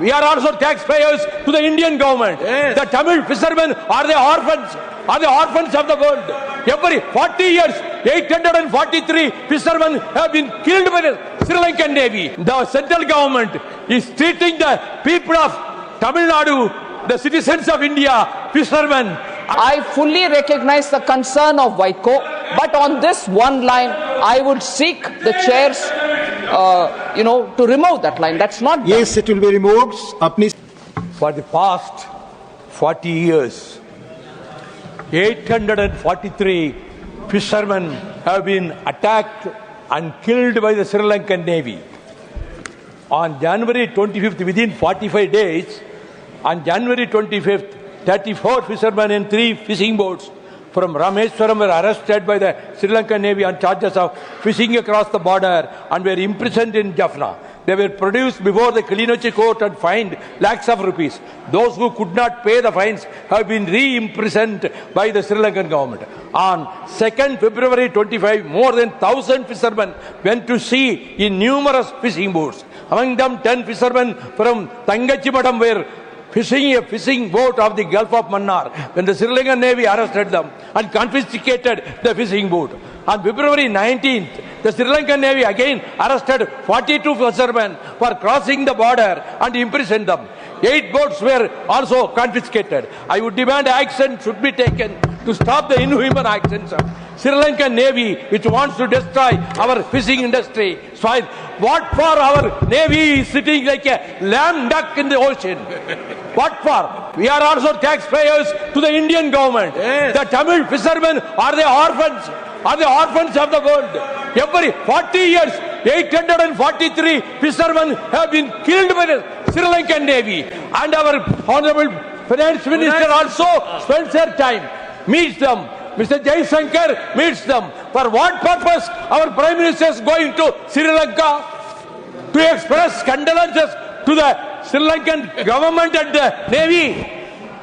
We are also taxpayers to the Indian government. Yes. The Tamil fishermen are the orphans. Are the orphans of the world. Every 40 years, 843 fishermen have been killed by the Sri Lankan Navy. The central government is treating the people of Tamil Nadu, the citizens of India, fishermen. I fully recognize the concern of Vaiko, but on this one line, I would seek the chairs, to remove that line. That's not done. Yes, it will be removed. For the past 40 years, 843 fishermen have been attacked and killed by the Sri Lankan Navy. On January 25th, within 45 days, on January 25th, 34 fishermen in 3 fishing boats from Rameswaram were arrested by the Sri Lankan Navy on charges of fishing across the border and were imprisoned in Jaffna. They were produced before the Kilinochchi court and fined lakhs of rupees. Those who could not pay the fines have been re-imprisoned by the Sri Lankan government. On 2nd February 25, more than 1,000 fishermen went to sea in numerous fishing boats. Among them, 10 fishermen from Tangachimadam were fishing a fishing boat of the Gulf of Mannar when the Sri Lankan Navy arrested them and confiscated the fishing boat. On February 19th, the Sri Lankan Navy again arrested 42 fishermen for crossing the border and imprisoned them. 8 boats were also confiscated. I would demand action should be taken to stop the inhuman actions of Sri Lankan Navy, which wants to destroy our fishing industry. So what for our Navy is sitting like a lamb duck in the ocean? What for? We are also taxpayers to the Indian government. Yes. The Tamil fishermen are the orphans. Are the orphans of the world. Every 40 years, 843 fishermen have been killed by the Sri Lankan Navy. And our Honorable Finance Minister also spends her time, meets them. Mr. Jaisankar meets them. For what purpose our Prime Minister is going to Sri Lanka? To express condolences to the Sri Lankan government and the Navy.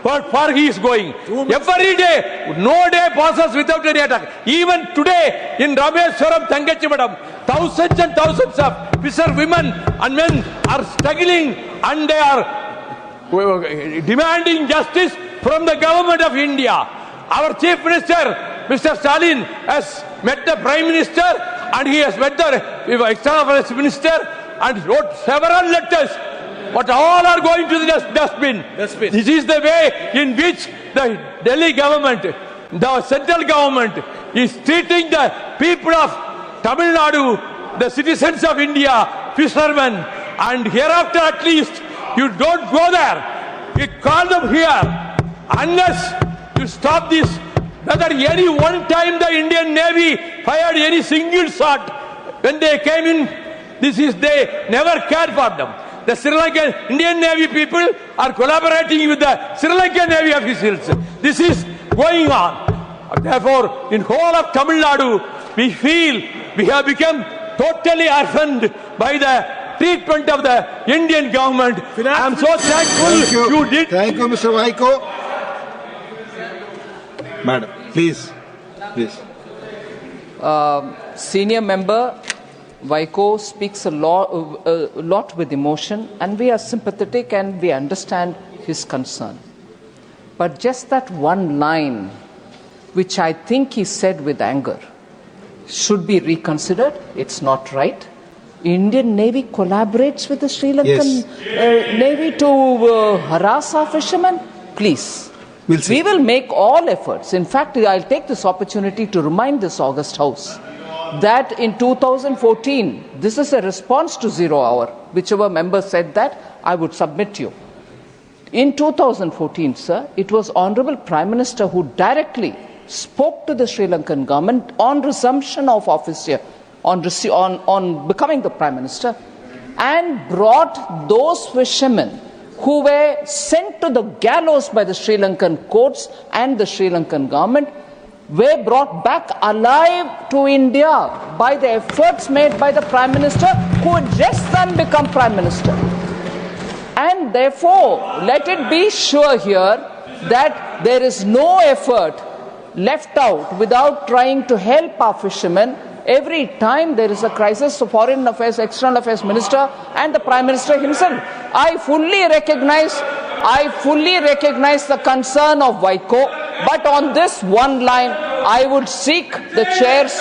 What for he is going? Every day, no day passes without any attack. Even today, in Rameswaram, Tangachimadam, thousands and thousands of fisher women and men are struggling and they are demanding justice from the government of India. Our Chief Minister, Mr. Stalin, has met the Prime Minister and he has met the External Affairs Minister and wrote several letters. But all are going to the dustbin. This is the way in which the Delhi government, the central government, is treating the people of Tamil Nadu, the citizens of India, fishermen. And hereafter at least, you don't go there. You call them here. Unless you stop this, whether any one time the Indian Navy fired any single shot when they came in, they never cared for them. The Sri Lankan Indian Navy people are collaborating with the Sri Lankan Navy officials. This is going on. Therefore, in whole of Tamil Nadu, we feel we have become totally orphaned by the treatment of the Indian government. I am so thankful you did. Thank you, Mr. Vaiko. Madam, please. Senior member Vaiko speaks a lot with emotion, and we are sympathetic and we understand his concern. But just that one line, which I think he said with anger, should be reconsidered. It's not right. Indian Navy collaborates with the Sri Lankan Navy to harass our fishermen. Please. We will make all efforts. In fact, I'll take this opportunity to remind this August House that in 2014, this is a response to 0 hour. Whichever member said that, I would submit to you. In 2014, sir, it was Honorable Prime Minister who directly spoke to the Sri Lankan government on resumption of office here, on becoming the Prime Minister, and brought those fishermen who were sent to the gallows by the Sri Lankan courts and the Sri Lankan government were brought back alive to India by the efforts made by the Prime Minister, who had just then become Prime Minister. And therefore, let it be sure here that there is no effort left out without trying to help our fishermen Every time there is a crisis, the Foreign Affairs, External Affairs Minister and the Prime Minister himself. I fully recognize the concern of Vaiko, but on this one line, I would seek the chairs,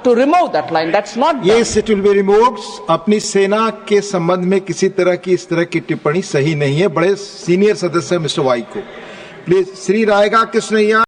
to remove that line. That's not done. Yes, it will be removed. अपनी सेना के संबंध में किसी तरह की इस तरह की टिप्पणी सही नहीं है. बड़े सीनियर सदस्य मिस्टर वाइको. प्लीज श्री रायगा कृष्णैया.